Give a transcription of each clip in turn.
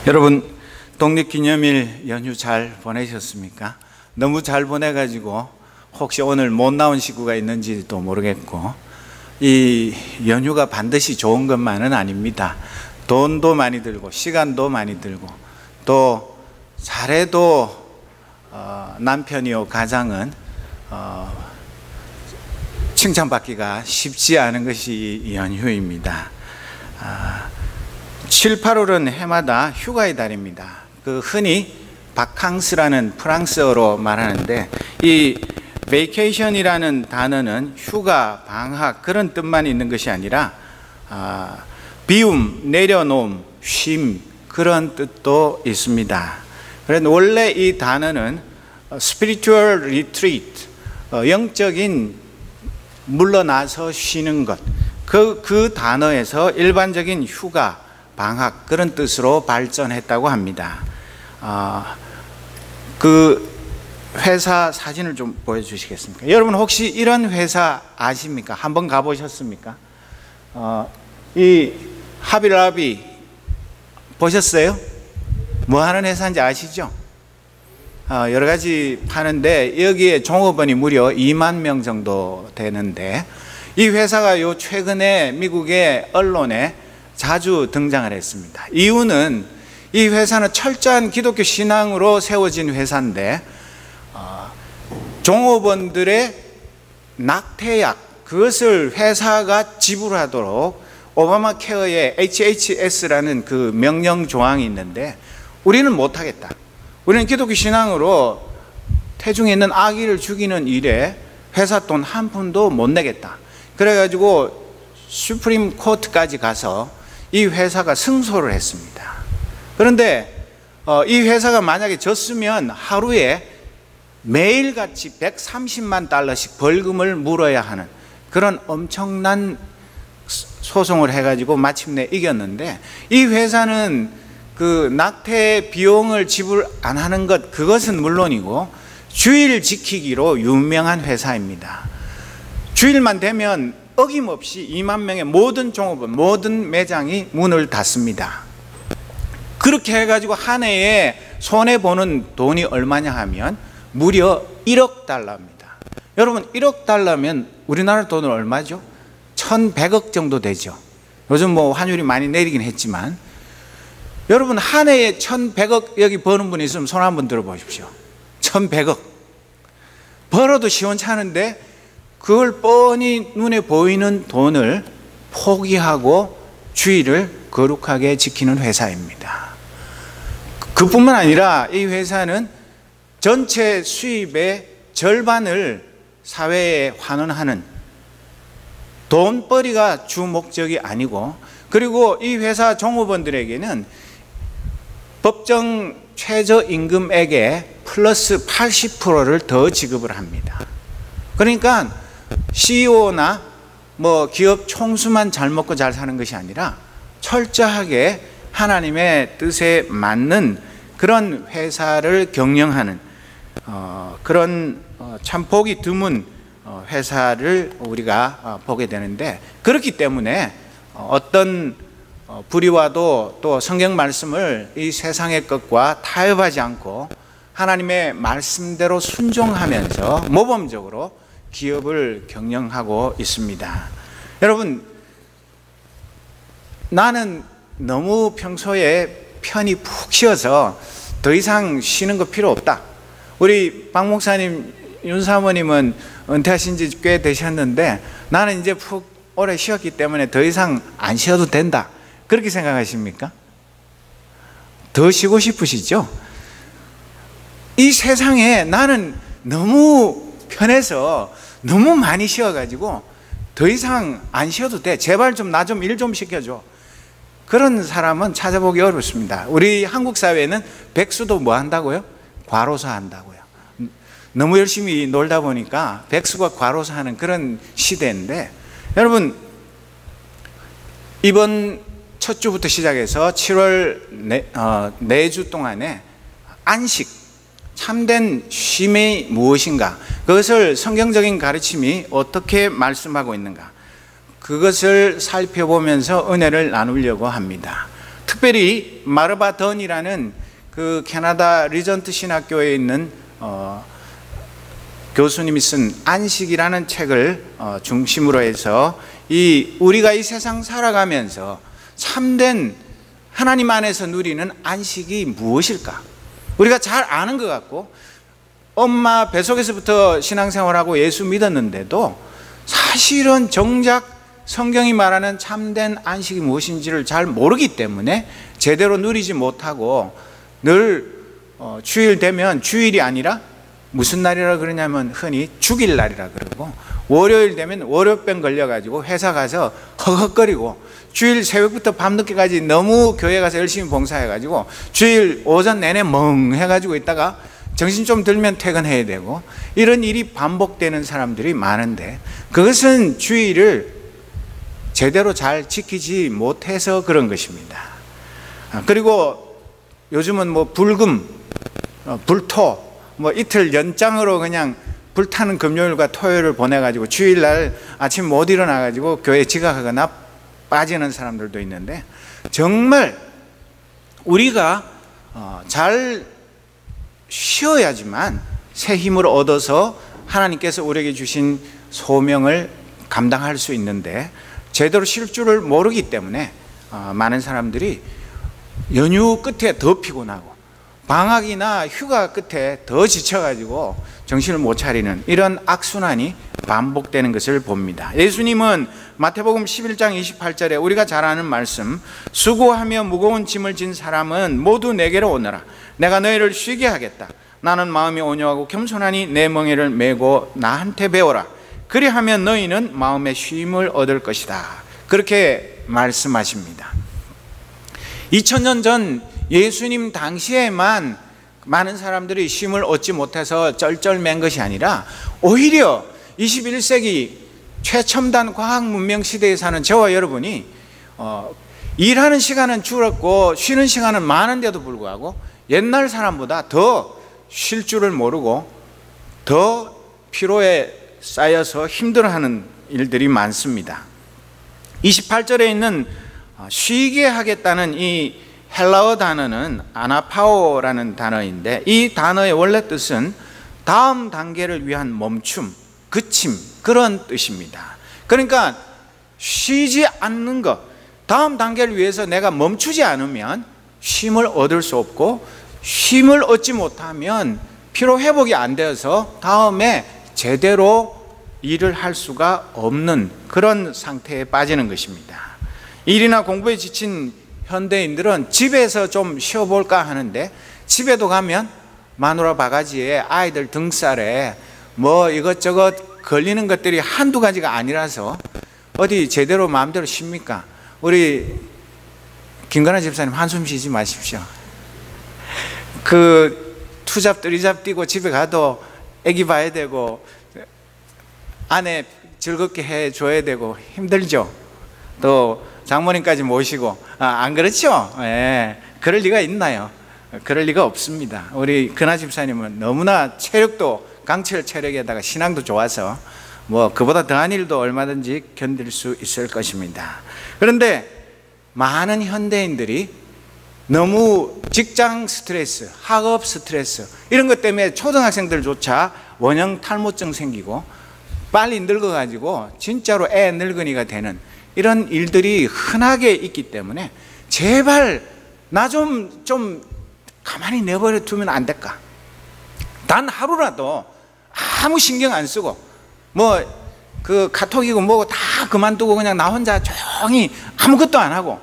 여러분, 독립기념일 연휴 잘 보내셨습니까? 너무 잘 보내가지고 혹시 오늘 못 나온 식구가 있는지도 모르겠고, 이 연휴가 반드시 좋은 것만은 아닙니다. 돈도 많이 들고 시간도 많이 들고, 또 잘해도 남편이요 가장은 칭찬받기가 쉽지 않은 것이 연휴입니다. 7, 8월은 해마다 휴가의 달입니다. 흔히 바캉스라는 프랑스어로 말하는데, 이 vacation이라는 단어는 휴가, 방학 그런 뜻만 있는 것이 아니라 비움, 내려놓음, 쉼 그런 뜻도 있습니다. 그래서 원래 이 단어는 spiritual retreat, 영적인 물러나서 쉬는 것, 그 단어에서 일반적인 휴가, 방학 그런 뜻으로 발전했다고 합니다. 그 회사 사진을 좀 보여주시겠습니까? 여러분 혹시 이런 회사 아십니까? 한번 가보셨습니까? 이 하비라비 보셨어요? 뭐 하는 회사인지 아시죠? 여러 가지 파는데 여기에 종업원이 무려 2만 명 정도 되는데, 이 회사가 요 최근에 미국의 언론에 자주 등장을 했습니다. 이유는 이 회사는 철저한 기독교 신앙으로 세워진 회사인데, 종업원들의 낙태약 그것을 회사가 지불하도록 오바마 케어의 HHS라는 그 명령 조항이 있는데, 우리는 못하겠다. 우리는 기독교 신앙으로 태중에 있는 아기를 죽이는 일에 회사 돈 한 푼도 못 내겠다. 그래가지고 슈프림 코트까지 가서 이 회사가 승소를 했습니다. 그런데 이 회사가 만약에 졌으면 하루에 매일같이 130만 달러씩 벌금을 물어야 하는 그런 엄청난 소송을 해가지고 마침내 이겼는데, 이 회사는 그 낙태 비용을 지불 안 하는 것, 그것은 물론이고 주일 지키기로 유명한 회사입니다. 주일만 되면 어김없이 2만 명의 모든 종업원, 모든 매장이 문을 닫습니다. 그렇게 해가지고 한 해에 손해보는 돈이 얼마냐 하면 무려 1억 달러입니다. 여러분, 1억 달러면 우리나라 돈은 얼마죠? 1,100억 정도 되죠. 요즘 뭐 환율이 많이 내리긴 했지만, 여러분 한 해에 1,100억 여기 버는 분이 있으면 손 한번 들어보십시오. 1,100억 벌어도 시원찮은데 그걸 뻔히 눈에 보이는 돈을 포기하고 주의를 거룩하게 지키는 회사입니다. 그뿐만 아니라 이 회사는 전체 수입의 절반을 사회에 환원하는 돈벌이가 주 목적이 아니고, 그리고 이 회사 종업원들에게는 법정 최저임금액에 플러스 80%를 더 지급을 합니다. 그러니까 CEO나 뭐 기업 총수만 잘 먹고 잘 사는 것이 아니라 철저하게 하나님의 뜻에 맞는 그런 회사를 경영하는 그런 참 보기 드문 회사를 우리가 보게 되는데, 그렇기 때문에 어떤 불의와도 또 성경 말씀을 이 세상의 것과 타협하지 않고 하나님의 말씀대로 순종하면서 모범적으로 기업을 경영하고 있습니다. 여러분, 나는 너무 평소에 편히 푹 쉬어서 더 이상 쉬는 거 필요 없다. 우리 박 목사님, 윤 사모님은 은퇴하신 지 꽤 되셨는데 나는 이제 푹 오래 쉬었기 때문에 더 이상 안 쉬어도 된다. 그렇게 생각하십니까? 더 쉬고 싶으시죠? 이 세상에 나는 너무 편해서 너무 많이 쉬어가지고 더 이상 안 쉬어도 돼. 제발 좀 나 좀 일 좀 시켜줘. 그런 사람은 찾아보기 어렵습니다. 우리 한국 사회는 백수도 뭐 한다고요? 과로사 한다고요. 너무 열심히 놀다 보니까 백수가 과로사 하는 그런 시대인데, 여러분 이번 첫 주부터 시작해서 7월 네 주 동안에 안식, 참된 쉼이 무엇인가, 그것을 성경적인 가르침이 어떻게 말씀하고 있는가, 그것을 살펴보면서 은혜를 나누려고 합니다. 특별히 마르바 던이라는 그 캐나다 리전트 신학교에 있는 교수님이 쓴 안식이라는 책을 중심으로 해서 우리가 이 세상 살아가면서 참된 하나님 안에서 누리는 안식이 무엇일까? 우리가 잘 아는 것 같고, 엄마 뱃속에서부터 신앙생활하고 예수 믿었는데도 사실은 정작 성경이 말하는 참된 안식이 무엇인지를 잘 모르기 때문에 제대로 누리지 못하고 늘 주일 되면, 주일이 아니라 무슨 날이라 그러냐면 흔히 죽일 날이라 그러고, 월요일 되면 월요병 걸려가지고 회사 가서 허걱거리고, 주일 새벽부터 밤늦게까지 너무 교회 가서 열심히 봉사해가지고 주일 오전 내내 멍해가지고 있다가 정신 좀 들면 퇴근해야 되고, 이런 일이 반복되는 사람들이 많은데, 그것은 주일을 제대로 잘 지키지 못해서 그런 것입니다. 그리고 요즘은 뭐 불금, 불토, 뭐 이틀 연장으로 그냥 불타는 금요일과 토요일을 보내가지고 주일날 아침 못 일어나가지고 교회 지각하거나 빠지는 사람들도 있는데, 정말 우리가 잘 쉬어야지만 새 힘을 얻어서 하나님께서 우리에게 주신 소명을 감당할 수 있는데, 제대로 쉴 줄을 모르기 때문에 많은 사람들이 연휴 끝에 더 피곤하고 방학이나 휴가 끝에 더 지쳐가지고 정신을 못 차리는 이런 악순환이 반복되는 것을 봅니다. 예수님은 마태복음 11장 28절에 우리가 잘 아는 말씀, 수고하며 무거운 짐을 진 사람은 모두 내게로 오너라. 내가 너희를 쉬게 하겠다. 나는 마음이 온유하고 겸손하니 내 멍에를 메고 나한테 배워라. 그리하면 너희는 마음의 쉼을 얻을 것이다. 그렇게 말씀하십니다. 2000년 전 예수님 당시에만 많은 사람들이 쉼을 얻지 못해서 쩔쩔맨 것이 아니라, 오히려 21세기 최첨단 과학 문명 시대에 사는 저와 여러분이 일하는 시간은 줄었고 쉬는 시간은 많은데도 불구하고 옛날 사람보다 더 쉴 줄을 모르고 더 피로에 쌓여서 힘들어하는 일들이 많습니다. 28절에 있는 쉬게 하겠다는 이 헬라어 단어는 아나파오라는 단어인데, 이 단어의 원래 뜻은 다음 단계를 위한 멈춤, 그침, 그런 뜻입니다. 그러니까 쉬지 않는 것, 다음 단계를 위해서 내가 멈추지 않으면 쉼을 얻을 수 없고, 쉼을 얻지 못하면 피로 회복이 안 되어서 다음에 제대로 일을 할 수가 없는 그런 상태에 빠지는 것입니다. 일이나 공부에 지친 현대인들은 집에서 좀 쉬어볼까 하는데, 집에도 가면 마누라 바가지에 아이들 등살에 뭐 이것저것 걸리는 것들이 한두 가지가 아니라서 어디 제대로 마음대로 쉽니까? 우리 김건아 집사님 한숨 쉬지 마십시오. 그 투잡 뜨리잡 뛰고 집에 가도 애기 봐야 되고 아내 즐겁게 해줘야 되고 힘들죠. 또 장모님까지 모시고, 안 그렇죠? 예, 그럴 리가 있나요? 그럴 리가 없습니다. 우리 근하 집사님은 너무나 체력도 강철 체력에다가 신앙도 좋아서 뭐 그보다 더한 일도 얼마든지 견딜 수 있을 것입니다. 그런데 많은 현대인들이 너무 직장 스트레스, 학업 스트레스 이런 것 때문에 초등학생들조차 원형 탈모증 생기고 빨리 늙어가지고 진짜로 애 늙은이가 되는 이런 일들이 흔하게 있기 때문에 제발 나 좀 가만히 내버려 두면 안 될까? 단 하루라도 아무 신경 안 쓰고 뭐 그 카톡이고 뭐고 다 그만두고 그냥 나 혼자 조용히 아무것도 안 하고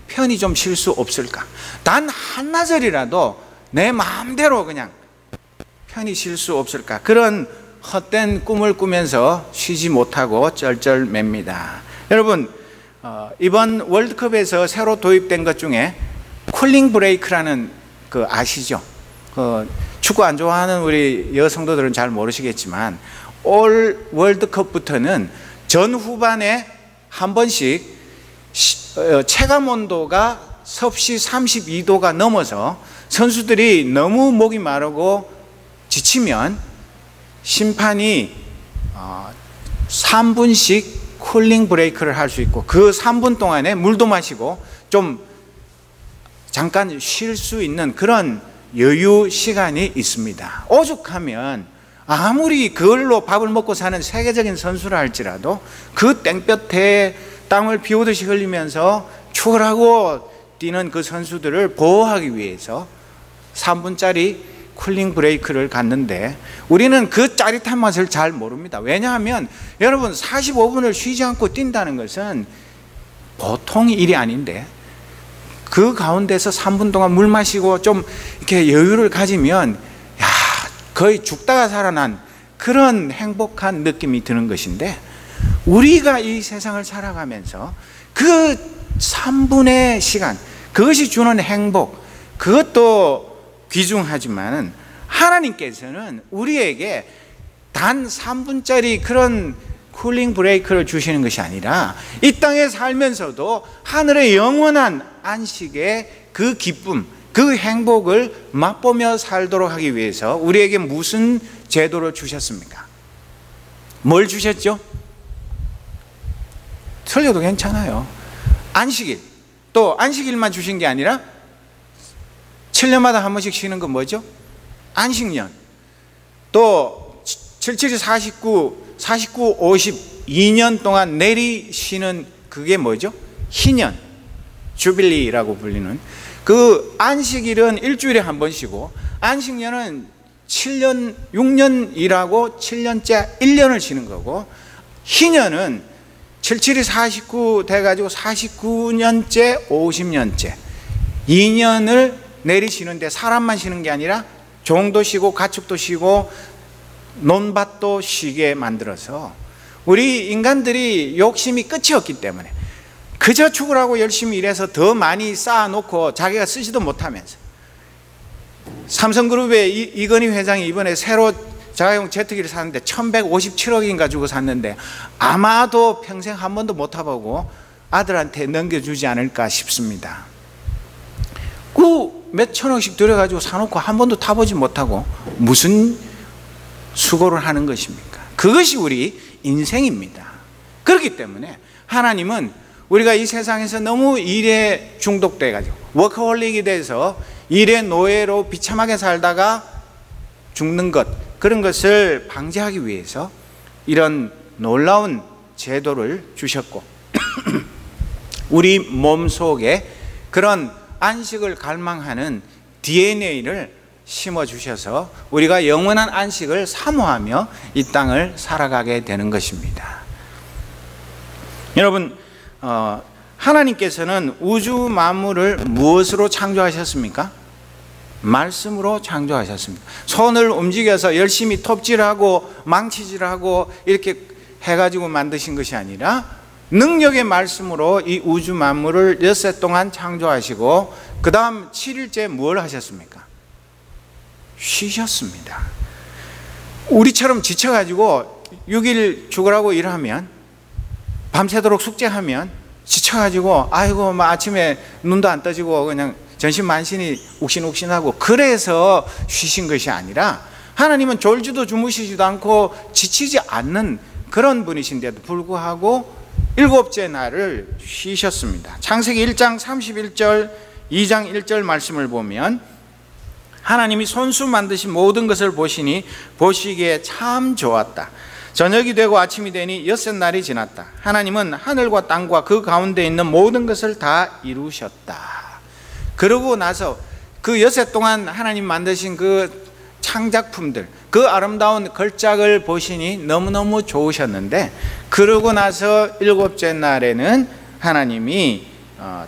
편히 좀 쉴 수 없을까? 단 한나절이라도 내 마음대로 그냥 편히 쉴 수 없을까? 그런 헛된 꿈을 꾸면서 쉬지 못하고 쩔쩔맵니다. 여러분, 이번 월드컵에서 새로 도입된 것 중에 쿨링 브레이크라는 그 아시죠? 축구 안 좋아하는 우리 여성도들은 잘 모르시겠지만 올 월드컵부터는 전 후반에 한 번씩 체감 온도가 섭씨 32도가 넘어서 선수들이 너무 목이 마르고 지치면 심판이 3분씩 쿨링 브레이크를 할 수 있고, 그 3분 동안에 물도 마시고 좀 잠깐 쉴 수 있는 그런 여유 시간이 있습니다. 오죽하면 아무리 그걸로 밥을 먹고 사는 세계적인 선수라 할지라도 그 땡볕에 땀을 비 오듯이 흘리면서 추월하고 뛰는 그 선수들을 보호하기 위해서 3분짜리 쿨링 브레이크를 갖는데 우리는 그 짜릿한 맛을 잘 모릅니다. 왜냐하면 여러분 45분을 쉬지 않고 뛴다는 것은 보통 일이 아닌데 그 가운데서 3분 동안 물 마시고 좀 이렇게 여유를 가지면 야, 거의 죽다가 살아난 그런 행복한 느낌이 드는 것인데 우리가 이 세상을 살아가면서 그 3분의 시간 그것이 주는 행복 그것도 귀중하지만 하나님께서는 우리에게 단 3분짜리 그런 쿨링 브레이크를 주시는 것이 아니라 이 땅에 살면서도 하늘의 영원한 안식의 그 기쁨, 그 행복을 맛보며 살도록 하기 위해서 우리에게 무슨 제도를 주셨습니까? 뭘 주셨죠? 틀려도 괜찮아요. 안식일. 또 안식일만 주신 게 아니라 7년마다 한 번씩 쉬는 건 뭐죠? 안식년. 또 77, 49, 52년 동안 내리 쉬는 그게 뭐죠? 희년, 주빌리라고 불리는 그 안식일은 일주일에 한 번 쉬고 안식년은 7년, 6년 일하고 7년째 1년을 쉬는 거고 희년은 77이 49 돼가지고 49년째 50년째 2년을 내리쉬는데 사람만 쉬는 게 아니라 종도 쉬고 가축도 쉬고 논밭도 쉬게 만들어서 우리 인간들이 욕심이 끝이 없기 때문에 그저 죽으라고 열심히 일해서 더 많이 쌓아놓고 자기가 쓰지도 못하면서 삼성그룹의 이건희 회장이 이번에 새로 자가용 제트기를 샀는데 1157억인가 주고 샀는데 아마도 평생 한 번도 못 타보고 아들한테 넘겨주지 않을까 싶습니다. 그 몇 천억씩 들여가지고 사놓고 한 번도 타보지 못하고 무슨 수고를 하는 것입니까? 그것이 우리 인생입니다. 그렇기 때문에 하나님은 우리가 이 세상에서 너무 일에 중독돼가지고 워커홀릭이 돼서 일의 노예로 비참하게 살다가 죽는 것 그런 것을 방지하기 위해서 이런 놀라운 제도를 주셨고 우리 몸속에 그런 안식을 갈망하는 DNA를 심어주셔서 우리가 영원한 안식을 사모하며 이 땅을 살아가게 되는 것입니다. 여러분 하나님께서는 우주 만물을 무엇으로 창조하셨습니까? 말씀으로 창조하셨습니다. 손을 움직여서 열심히 톱질하고 망치질하고 이렇게 해가지고 만드신 것이 아니라 능력의 말씀으로 이 우주 만물을 엿새 동안 창조하시고 그 다음 7일째 뭘 하셨습니까? 쉬셨습니다. 우리처럼 지쳐가지고 6일 죽으라고 일하면 밤새도록 숙제하면 지쳐가지고 아이고 막 아침에 눈도 안 떠지고 그냥 전신만신이 욱신욱신하고 그래서 쉬신 것이 아니라 하나님은 졸지도 주무시지도 않고 지치지 않는 그런 분이신데도 불구하고 일곱째 날을 쉬셨습니다. 창세기 1장 31절 2장 1절 말씀을 보면 하나님이 손수 만드신 모든 것을 보시니 보시기에 참 좋았다. 저녁이 되고 아침이 되니 엿새 날이 지났다. 하나님은 하늘과 땅과 그 가운데 있는 모든 것을 다 이루셨다. 그러고 나서 그 엿새 동안 하나님 만드신 그 창작품들 그 아름다운 걸작을 보시니 너무너무 좋으셨는데 그러고 나서 일곱째 날에는 하나님이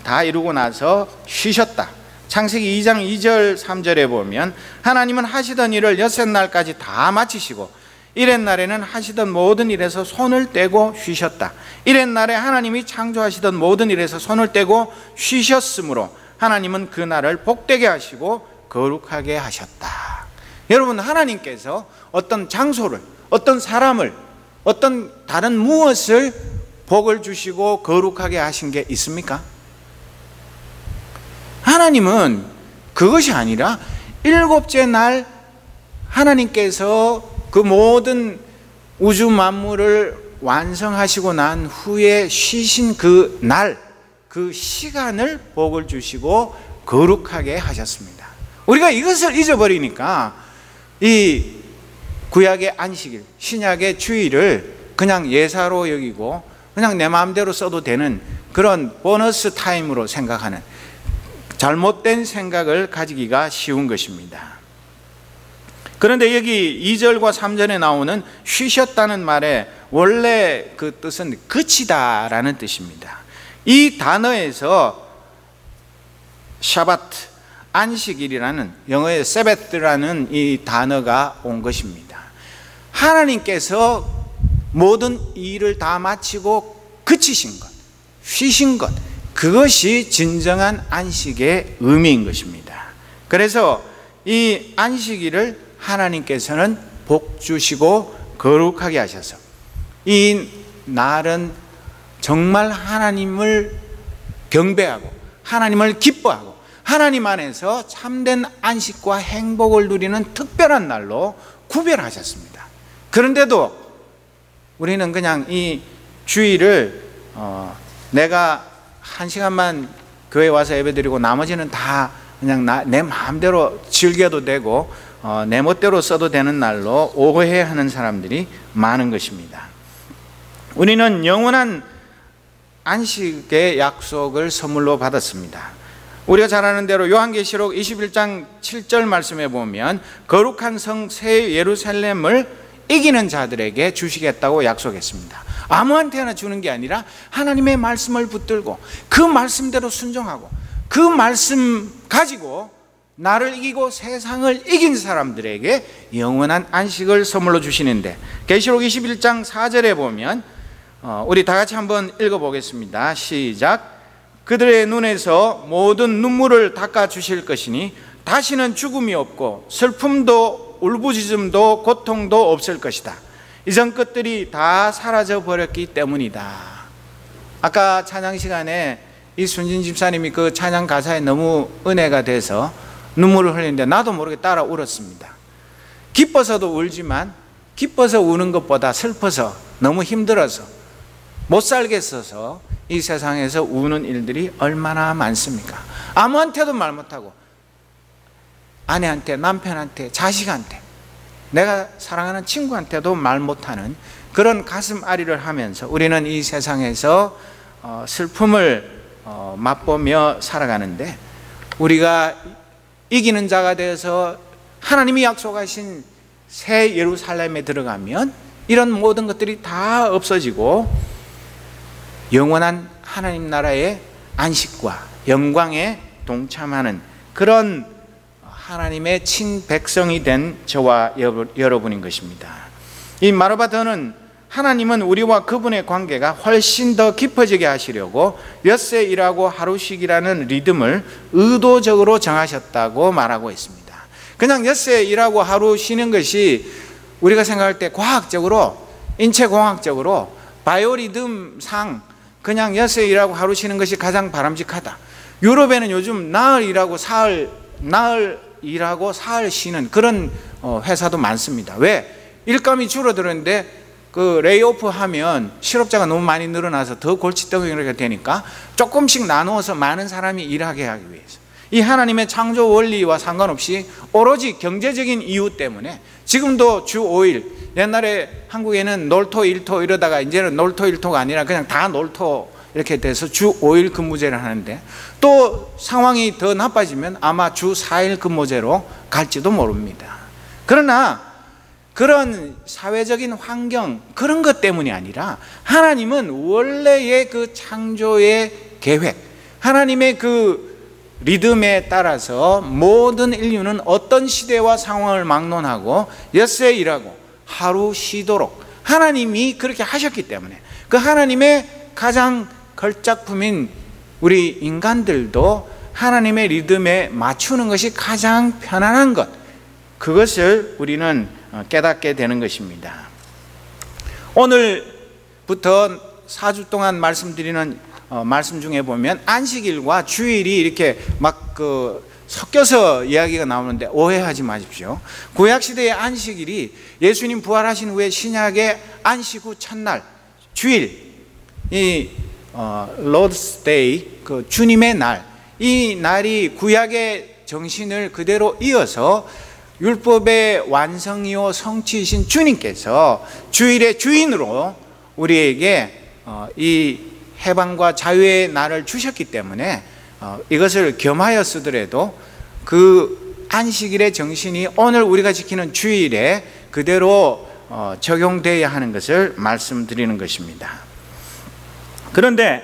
다 이루고 나서 쉬셨다. 창세기 2장 2절 3절에 보면 하나님은 하시던 일을 엿새 날까지 다 마치시고 일의 날에는 하시던 모든 일에서 손을 떼고 쉬셨다. 일의 날에 하나님이 창조하시던 모든 일에서 손을 떼고 쉬셨으므로 하나님은 그 날을 복되게 하시고 거룩하게 하셨다. 여러분 하나님께서 어떤 장소를 어떤 사람을 어떤 다른 무엇을 복을 주시고 거룩하게 하신 게 있습니까? 하나님은 그것이 아니라 일곱째 날 하나님께서 그 모든 우주 만물을 완성하시고 난 후에 쉬신 그 날, 그 시간을 복을 주시고 거룩하게 하셨습니다. 우리가 이것을 잊어버리니까 이 구약의 안식일, 신약의 주일을 그냥 예사로 여기고 그냥 내 마음대로 써도 되는 그런 보너스 타임으로 생각하는 잘못된 생각을 가지기가 쉬운 것입니다. 그런데 여기 2절과 3절에 나오는 쉬셨다는 말의 원래 그 뜻은 그치다라는 뜻입니다. 이 단어에서 샤바트, 안식일이라는 영어의 세베트라는 이 단어가 온 것입니다. 하나님께서 모든 일을 다 마치고 그치신 것, 쉬신 것, 그것이 진정한 안식의 의미인 것입니다. 그래서 이 안식일을 하나님께서는 복 주시고 거룩하게 하셔서 이 날은 정말 하나님을 경배하고 하나님을 기뻐하고 하나님 안에서 참된 안식과 행복을 누리는 특별한 날로 구별하셨습니다. 그런데도 우리는 그냥 이 주일을 내가 한 시간만 교회 와서 예배드리고 나머지는 다 그냥 내 마음대로 즐겨도 되고 내 멋대로 써도 되는 날로 오해하는 사람들이 많은 것입니다. 우리는 영원한 안식의 약속을 선물로 받았습니다. 우리가 잘 아는 대로 요한계시록 21장 7절 말씀에 보면 거룩한 성 새 예루살렘을 이기는 자들에게 주시겠다고 약속했습니다. 아무한테나 주는 게 아니라 하나님의 말씀을 붙들고 그 말씀대로 순종하고 그 말씀 가지고 나를 이기고 세상을 이긴 사람들에게 영원한 안식을 선물로 주시는데, 계시록 21장 4절에 보면 우리 다 같이 한번 읽어보겠습니다. 시작. 그들의 눈에서 모든 눈물을 닦아 주실 것이니 다시는 죽음이 없고 슬픔도 울부짖음도 고통도 없을 것이다. 이전 것들이 다 사라져 버렸기 때문이다. 아까 찬양 시간에 이순진 집사님이 그 찬양 가사에 너무 은혜가 돼서 눈물을 흘리는데 나도 모르게 따라 울었습니다. 기뻐서도 울지만 기뻐서 우는 것보다 슬퍼서 너무 힘들어서 못 살겠어서 이 세상에서 우는 일들이 얼마나 많습니까? 아무한테도 말 못하고 아내한테, 남편한테, 자식한테, 내가 사랑하는 친구한테도 말 못하는 그런 가슴 아리를 하면서 우리는 이 세상에서 슬픔을 맛보며 살아가는데, 우리가 이기는 자가 되어서 하나님이 약속하신 새 예루살렘에 들어가면 이런 모든 것들이 다 없어지고 영원한 하나님 나라의 안식과 영광에 동참하는 그런 하나님의 친백성이 된 저와 여러분인 것입니다. 이 마르바더는 하나님은 우리와 그분의 관계가 훨씬 더 깊어지게 하시려고 엿새 일하고 하루 쉬기라는 리듬을 의도적으로 정하셨다고 말하고 있습니다. 그냥 엿새 일하고 하루 쉬는 것이 우리가 생각할 때 과학적으로, 인체공학적으로 바이오리듬상 그냥 엿새 일하고 하루 쉬는 것이 가장 바람직하다. 유럽에는 요즘 나흘 일하고 사흘 쉬는 그런 회사도 많습니다. 왜? 일감이 줄어드는데 그 레이오프 하면 실업자가 너무 많이 늘어나서 더 골칫덩이가 되니까 조금씩 나누어서 많은 사람이 일하게 하기 위해서, 이 하나님의 창조 원리와 상관없이 오로지 경제적인 이유 때문에 지금도 주 5일, 옛날에 한국에는 놀토, 일토 이러다가 이제는 놀토, 일토가 아니라 그냥 다 놀토 이렇게 돼서 주 5일 근무제를 하는데, 또 상황이 더 나빠지면 아마 주 4일 근무제로 갈지도 모릅니다. 그러나 그런 사회적인 환경, 그런 것 때문이 아니라 하나님은 원래의 그 창조의 계획, 하나님의 그 리듬에 따라서 모든 인류는 어떤 시대와 상황을 막론하고 엿새 일하고 하루 쉬도록 하나님이 그렇게 하셨기 때문에, 그 하나님의 가장 걸작품인 우리 인간들도 하나님의 리듬에 맞추는 것이 가장 편안한 것, 그것을 우리는 깨닫게 되는 것입니다. 오늘부터 4주 동안 말씀드리는 말씀 중에 보면 안식일과 주일이 이렇게 막 섞여서 이야기가 나오는데 오해하지 마십시오. 구약시대의 안식일이 예수님 부활하신 후에 신약의 안식 후 첫날 주일, 이 로드스 데이, 그 주님의 날, 이 날이 구약의 정신을 그대로 이어서 율법의 완성이요 성취이신 주님께서 주일의 주인으로 우리에게 이 해방과 자유의 날을 주셨기 때문에 이것을 겸하여 쓰더라도 그 안식일의 정신이 오늘 우리가 지키는 주일에 그대로 적용되어야 하는 것을 말씀드리는 것입니다. 그런데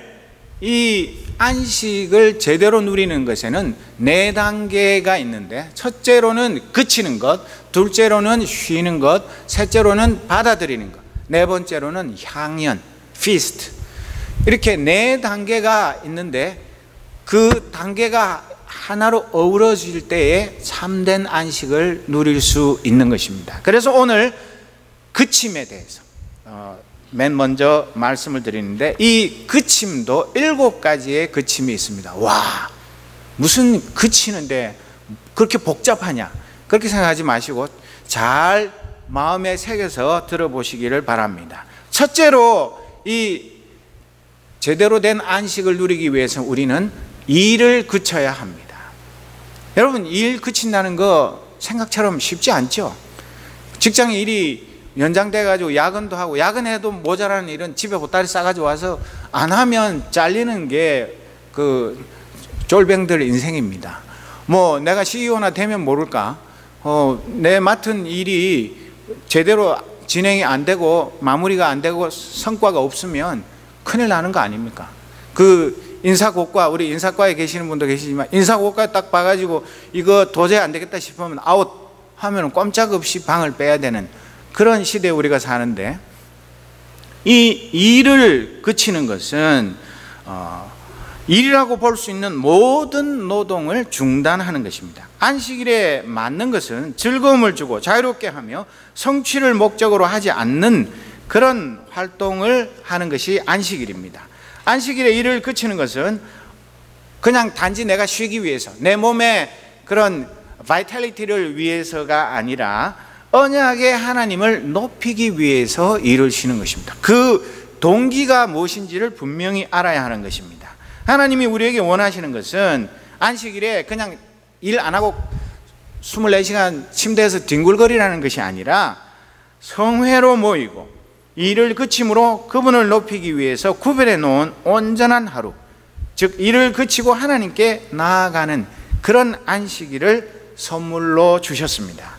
이 안식을 제대로 누리는 것에는 4단계가 있는데, 첫째로는 그치는 것, 둘째로는 쉬는 것, 셋째로는 받아들이는 것, 네 번째로는 향연, feast. 이렇게 4단계가 있는데 그 단계가 하나로 어우러질 때에 참된 안식을 누릴 수 있는 것입니다. 그래서 오늘 그침에 대해서 맨 먼저 말씀을 드리는데, 이 그침도 7가지의 그침이 있습니다. 와, 무슨 그치는데 그렇게 복잡하냐, 그렇게 생각하지 마시고 잘 마음에 새겨서 들어보시기를 바랍니다. 첫째로, 이 제대로 된 안식을 누리기 위해서 우리는 일을 그쳐야 합니다. 여러분, 일 그친다는 거 생각처럼 쉽지 않죠? 직장 일이 연장돼 가지고 야근도 하고, 야근해도 모자라는 일은 집에 보따리 싸가지고 와서 안 하면 잘리는 게 그 쫄병들 인생입니다. 뭐 내가 CEO나 되면 모를까, 내 맡은 일이 제대로 진행이 안 되고 마무리가 안 되고 성과가 없으면 큰일 나는 거 아닙니까? 그 인사고과, 우리 인사과에 계시는 분도 계시지만 인사고과 딱 봐가지고 이거 도저히 안 되겠다 싶으면 아웃 하면 꼼짝없이 방을 빼야 되는 그런 시대에 우리가 사는데, 이 일을 그치는 것은 일이라고 볼 수 있는 모든 노동을 중단하는 것입니다. 안식일에 맞는 것은 즐거움을 주고 자유롭게 하며 성취를 목적으로 하지 않는 그런 활동을 하는 것이 안식일입니다. 안식일에 일을 그치는 것은 그냥 단지 내가 쉬기 위해서, 내 몸의 그런 바이탈리티를 위해서가 아니라 언약의 하나님을 높이기 위해서 일을 쉬는 것입니다. 그 동기가 무엇인지를 분명히 알아야 하는 것입니다. 하나님이 우리에게 원하시는 것은 안식일에 그냥 일 안 하고 24시간 침대에서 뒹굴거리라는 것이 아니라 성회로 모이고 일을 그침으로 그분을 높이기 위해서 구별해 놓은 온전한 하루, 즉 일을 그치고 하나님께 나아가는 그런 안식일을 선물로 주셨습니다.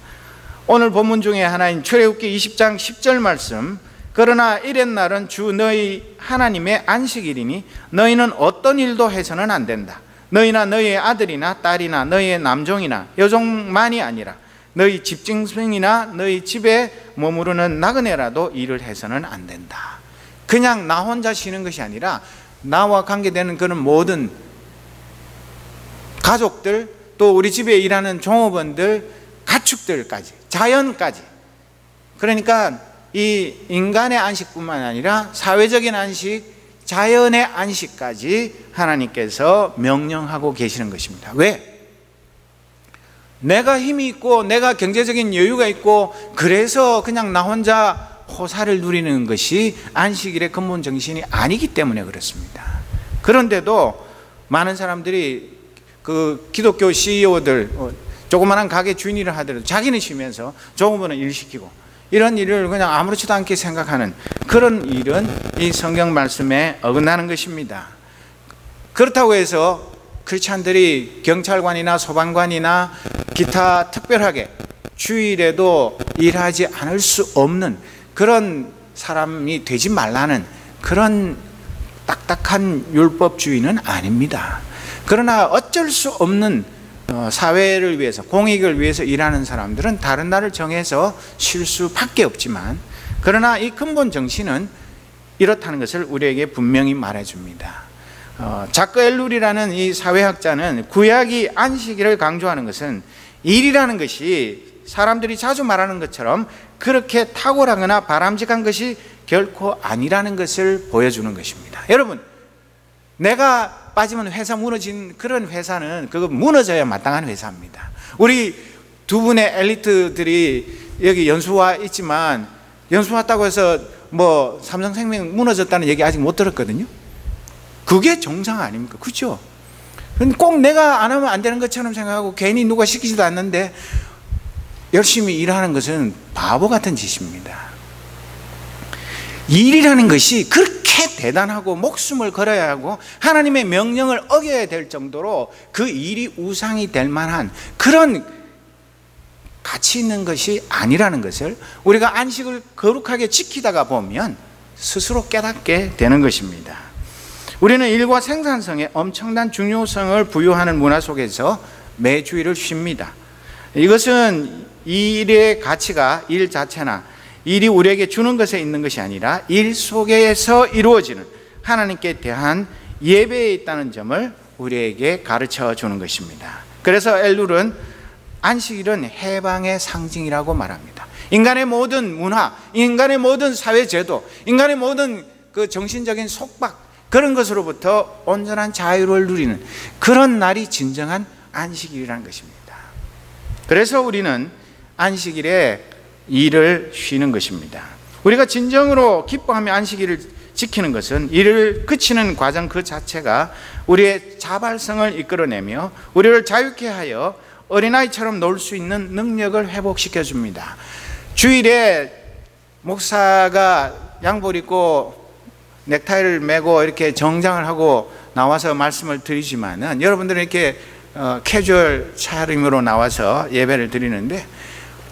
오늘 본문 중에 하나인 출애굽기 20장 10절 말씀, 그러나 이튿날은 주 너희 하나님의 안식일이니 너희는 어떤 일도 해서는 안 된다. 너희나 너희의 아들이나 딸이나 너희의 남종이나 여종만이 아니라 너희 집짐승이나 너희 집에 머무르는 나그네라도 일을 해서는 안 된다. 그냥 나 혼자 쉬는 것이 아니라 나와 관계되는 그런 모든 가족들, 또 우리 집에 일하는 종업원들, 가축들까지, 자연까지, 그러니까 이 인간의 안식뿐만 아니라 사회적인 안식, 자연의 안식까지 하나님께서 명령하고 계시는 것입니다. 왜? 내가 힘이 있고 내가 경제적인 여유가 있고 그래서 그냥 나 혼자 호사를 누리는 것이 안식일의 근본 정신이 아니기 때문에 그렇습니다. 그런데도 많은 사람들이 그 기독교 CEO들, 조그마한 가게 주인일을 하더라도 자기는 쉬면서 종업원은 일 시키고 이런 일을 그냥 아무렇지도 않게 생각하는 그런 일은 이 성경 말씀에 어긋나는 것입니다. 그렇다고 해서 크리스찬들이 경찰관이나 소방관이나 기타 특별하게 주일에도 일하지 않을 수 없는 그런 사람이 되지 말라는 그런 딱딱한 율법주의는 아닙니다. 그러나 어쩔 수 없는 사회를 위해서, 공익을 위해서 일하는 사람들은 다른 날을 정해서 쉴 수밖에 없지만, 그러나 이 근본 정신은 이렇다는 것을 우리에게 분명히 말해줍니다. 자크 엘룰이라는 이 사회학자는 구약이 안식일을 강조하는 것은 일이라는 것이 사람들이 자주 말하는 것처럼 그렇게 탁월하거나 바람직한 것이 결코 아니라는 것을 보여주는 것입니다. 여러분, 내가 빠지면 회사 무너진 그런 회사는 그거 무너져야 마땅한 회사입니다. 우리 두 분의 엘리트들이 여기 연수와 있지만 연수 왔다고 해서 뭐 삼성생명 무너졌다는 얘기 아직 못 들었거든요. 그게 정상 아닙니까? 그렇죠? 꼭 내가 안 하면 안 되는 것처럼 생각하고 괜히 누가 시키지도 않는데 열심히 일하는 것은 바보 같은 짓입니다. 일이라는 것이 그렇게 대단하고 목숨을 걸어야 하고 하나님의 명령을 어겨야 될 정도로 그 일이 우상이 될 만한 그런 가치 있는 것이 아니라는 것을 우리가 안식을 거룩하게 지키다가 보면 스스로 깨닫게 되는 것입니다. 우리는 일과 생산성에 엄청난 중요성을 부여하는 문화 속에서 매주일을 쉽니다. 이것은 일의 가치가 일 자체나 일이 우리에게 주는 것에 있는 것이 아니라 일 속에서 이루어지는 하나님께 대한 예배에 있다는 점을 우리에게 가르쳐 주는 것입니다. 그래서 엘룰은 안식일은 해방의 상징이라고 말합니다. 인간의 모든 문화, 인간의 모든 사회제도, 인간의 모든 그 정신적인 속박, 그런 것으로부터 온전한 자유를 누리는 그런 날이 진정한 안식일이라는 것입니다. 그래서 우리는 안식일에 일을 쉬는 것입니다. 우리가 진정으로 기뻐하며 안식일을 지키는 것은 일을 그치는 과정 그 자체가 우리의 자발성을 이끌어내며 우리를 자유케 하여 어린아이처럼 놀 수 있는 능력을 회복시켜 줍니다. 주일에 목사가 양복 입고 넥타이를 매고 이렇게 정장을 하고 나와서 말씀을 드리지만은 여러분들은 이렇게 캐주얼 차림으로 나와서 예배를 드리는데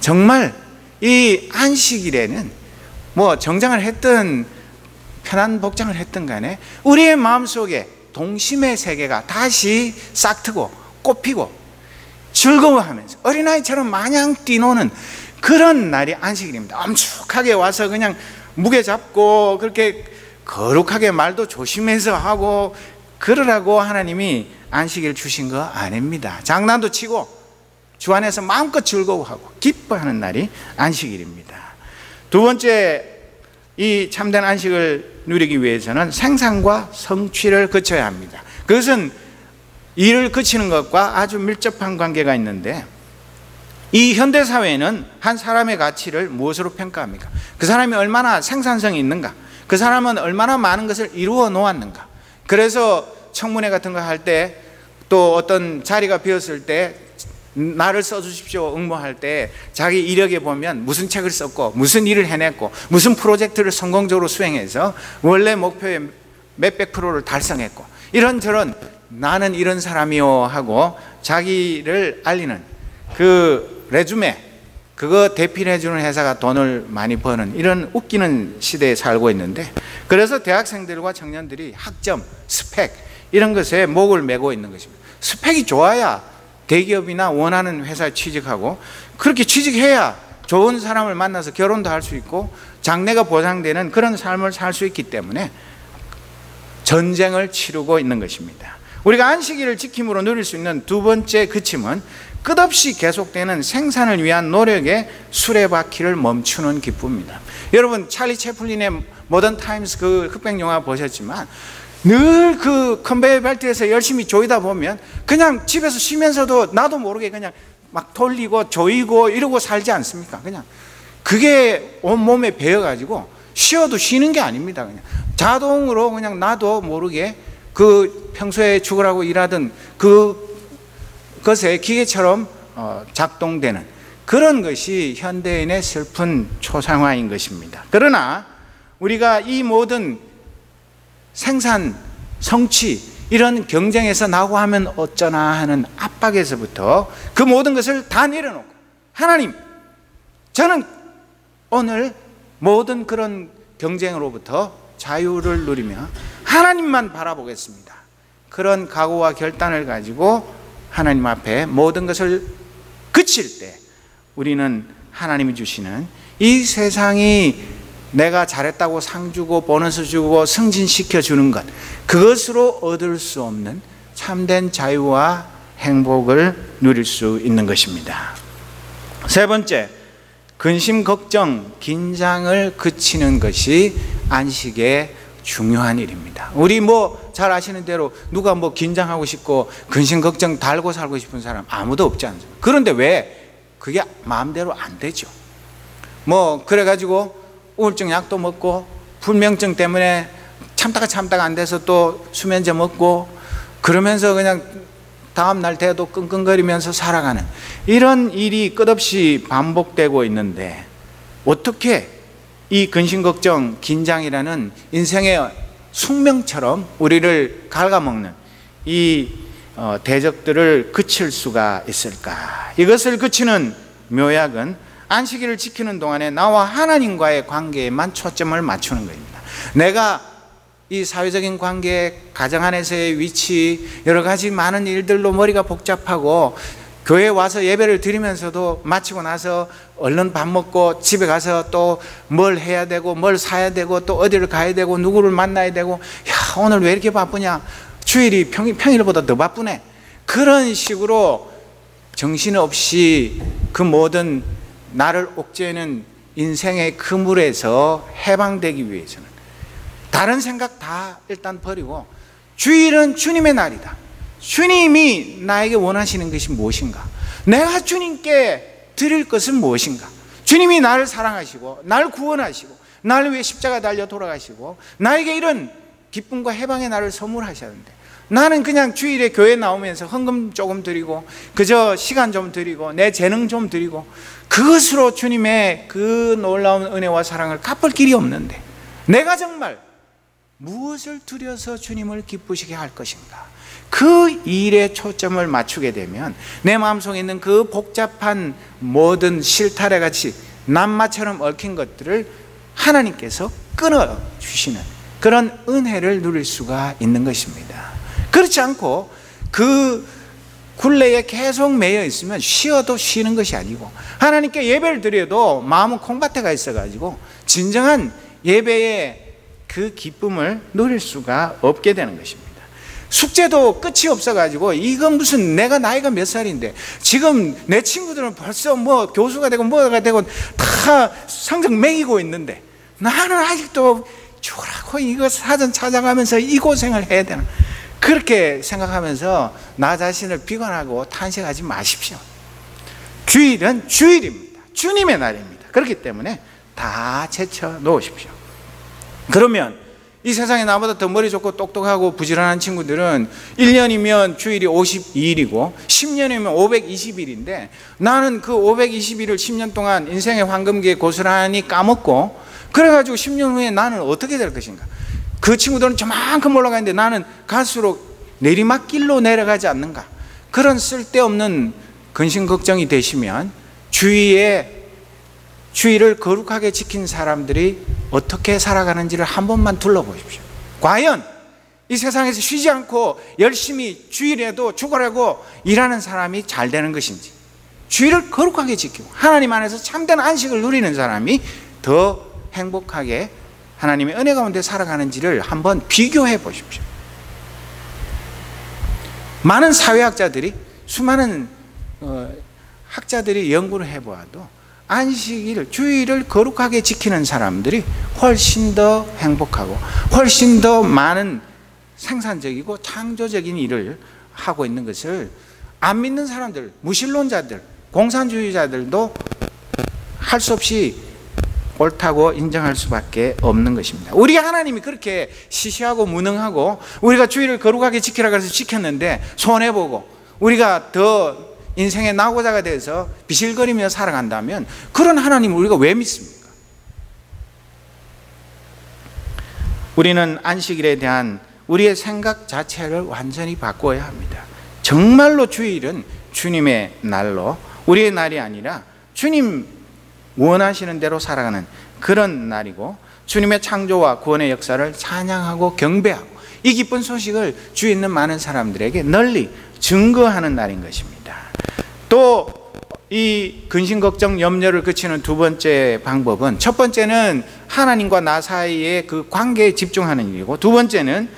정말 이 안식일에는 뭐 정장을 했든 편한 복장을 했든 간에 우리의 마음속에 동심의 세계가 다시 싹트고 꽃피고 즐거워하면서 어린아이처럼 마냥 뛰노는 그런 날이 안식일입니다. 엄숙하게 와서 그냥 무게 잡고 그렇게 거룩하게 말도 조심해서 하고 그러라고 하나님이 안식일 주신 거 아닙니다. 장난도 치고 주 안에서 마음껏 즐거워하고 기뻐하는 날이 안식일입니다. 두 번째, 이 참된 안식을 누리기 위해서는 생산과 성취를 거쳐야 합니다. 그것은 일을 그치는 것과 아주 밀접한 관계가 있는데 이 현대사회는 한 사람의 가치를 무엇으로 평가합니까? 그 사람이 얼마나 생산성이 있는가? 그 사람은 얼마나 많은 것을 이루어 놓았는가? 그래서 청문회 같은 거 할 때 또 어떤 자리가 비었을 때 나를 써주십시오 응모할 때 자기 이력에 보면 무슨 책을 썼고 무슨 일을 해냈고 무슨 프로젝트를 성공적으로 수행해서 원래 목표의 몇백 프로를 달성했고 이런저런 나는 이런 사람이요 하고 자기를 알리는 그 레주메 그거 대필해 주는 회사가 돈을 많이 버는 이런 웃기는 시대에 살고 있는데 그래서 대학생들과 청년들이 학점, 스펙 이런 것에 목을 메고 있는 것입니다. 스펙이 좋아야 대기업이나 원하는 회사에 취직하고 그렇게 취직해야 좋은 사람을 만나서 결혼도 할 수 있고 장래가 보장되는 그런 삶을 살 수 있기 때문에 전쟁을 치르고 있는 것입니다. 우리가 안식일을 지킴으로 누릴 수 있는 두 번째 그침은 끝없이 계속되는 생산을 위한 노력의 수레바퀴를 멈추는 기쁨입니다. 여러분 찰리 채플린의 모던 타임스 그 흑백 영화 보셨지만 늘 그 컨베이어 벨트에서 열심히 조이다 보면 그냥 집에서 쉬면서도 나도 모르게 그냥 막 돌리고 조이고 이러고 살지 않습니까? 그냥 그게 온몸에 배어가지고 쉬어도 쉬는 게 아닙니다. 그냥 자동으로 그냥 나도 모르게 그 평소에 죽으라고 일하던 그것에 기계처럼 작동되는 그런 것이 현대인의 슬픈 초상화인 것입니다. 그러나 우리가 이 모든 생산, 성취 이런 경쟁에서 나고 하면 어쩌나 하는 압박에서부터 그 모든 것을 다 내려놓고 하나님, 저는 오늘 모든 그런 경쟁으로부터 자유를 누리며 하나님만 바라보겠습니다. 그런 각오와 결단을 가지고 하나님 앞에 모든 것을 그칠 때 우리는 하나님이 주시는 이 세상이 내가 잘했다고 상 주고 보너스 주고 승진시켜 주는 것 그것으로 얻을 수 없는 참된 자유와 행복을 누릴 수 있는 것입니다. 세 번째, 근심, 걱정, 긴장을 그치는 것이 안식의 중요한 일입니다. 우리 뭐 잘 아시는 대로 누가 뭐 긴장하고 싶고 근심, 걱정 달고 살고 싶은 사람 아무도 없지 않습니까? 그런데 왜 그게 마음대로 안 되죠? 뭐 그래가지고 우울증 약도 먹고 불면증 때문에 참다가 안 돼서 또 수면제 먹고 그러면서 그냥 다음날 돼도 끙끙거리면서 살아가는 이런 일이 끝없이 반복되고 있는데, 어떻게 이 근심걱정, 긴장이라는 인생의 숙명처럼 우리를 갉아먹는 이 대적들을 그칠 수가 있을까? 이것을 그치는 묘약은 안식일을 지키는 동안에 나와 하나님과의 관계에만 초점을 맞추는 것입니다. 내가 이 사회적인 관계, 가정 안에서의 위치, 여러 가지 많은 일들로 머리가 복잡하고, 교회에 와서 예배를 드리면서도 마치고 나서 얼른 밥 먹고 집에 가서 또 뭘 해야 되고 뭘 사야 되고 또 어디를 가야 되고 누구를 만나야 되고, 야 오늘 왜 이렇게 바쁘냐, 주일이 평일보다 더 바쁘네, 그런 식으로 정신없이 그 모든 나를 옥죄는 인생의 그물에서 해방되기 위해서는 다른 생각 다 일단 버리고, 주일은 주님의 날이다. 주님이 나에게 원하시는 것이 무엇인가? 내가 주님께 드릴 것은 무엇인가? 주님이 나를 사랑하시고 나를 구원하시고 나를 위해 십자가 달려 돌아가시고 나에게 이런 기쁨과 해방의 날을 선물하셨는데, 나는 그냥 주일에 교회 나오면서 헌금 조금 드리고 그저 시간 좀 드리고 내 재능 좀 드리고 그것으로 주님의 그 놀라운 은혜와 사랑을 갚을 길이 없는데, 내가 정말 무엇을 드려서 주님을 기쁘시게 할 것인가? 그 일에 초점을 맞추게 되면 내 마음속에 있는 그 복잡한 모든 실타래 같이 낱마처럼 얽힌 것들을 하나님께서 끊어주시는 그런 은혜를 누릴 수가 있는 것입니다. 그렇지 않고 그 굴레에 계속 매여 있으면 쉬어도 쉬는 것이 아니고, 하나님께 예배를 드려도 마음은 콩밭에 가 있어가지고 진정한 예배의 그 기쁨을 누릴 수가 없게 되는 것입니다. 숙제도 끝이 없어가지고, 이건 무슨 내가 나이가 몇 살인데 지금 내 친구들은 벌써 뭐 교수가 되고 뭐가 되고 다 성적 매기고 있는데 나는 아직도 죽으라고 이거 사전 찾아가면서 이 고생을 해야 되나, 그렇게 생각하면서 나 자신을 비관하고 탄식하지 마십시오. 주일은 주일입니다. 주님의 날입니다. 그렇기 때문에 다 제쳐 놓으십시오. 그러면 이 세상에 나보다 더 머리 좋고 똑똑하고 부지런한 친구들은 1년이면 주일이 52일이고 10년이면 520일인데, 나는 그 520일을 10년 동안 인생의 황금기에 고스란히 까먹고, 그래가지고 10년 후에 나는 어떻게 될 것인가? 그 친구들은 저만큼 올라가는데 나는 갈수록 내리막길로 내려가지 않는가? 그런 쓸데없는 근심 걱정이 되시면 주의를 거룩하게 지킨 사람들이 어떻게 살아가는지를 한 번만 둘러보십시오. 과연 이 세상에서 쉬지 않고 열심히 주일에도 죽으려고 일하는 사람이 잘 되는 것인지, 주일을 거룩하게 지키고 하나님 안에서 참된 안식을 누리는 사람이 더 행복하게 하나님의 은혜 가운데 살아가는지를 한번 비교해 보십시오. 많은 사회학자들이, 수많은 학자들이 연구를 해보아도 안식일, 주일을 거룩하게 지키는 사람들이 훨씬 더 행복하고 훨씬 더 많은 생산적이고 창조적인 일을 하고 있는 것을 안 믿는 사람들, 무신론자들, 공산주의자들도 할 수 없이 옳다고 인정할 수밖에 없는 것입니다. 우리 하나님이 그렇게 시시하고 무능하고 우리가 주일을 거룩하게 지키라고 해서 지켰는데 손해보고 우리가 더 인생의 낙오자가 돼서 비실거리며 살아간다면, 그런 하나님을 우리가 왜 믿습니까? 우리는 안식일에 대한 우리의 생각 자체를 완전히 바꿔야 합니다. 정말로 주일은 주님의 날로, 우리의 날이 아니라 주님 원하시는 대로 살아가는 그런 날이고, 주님의 창조와 구원의 역사를 찬양하고 경배하고 이 기쁜 소식을 주위에 있는 많은 사람들에게 널리 증거하는 날인 것입니다. 또 이 근심 걱정 염려를 그치는 두 번째 방법은, 첫 번째는 하나님과 나 사이의 그 관계에 집중하는 일이고, 두 번째는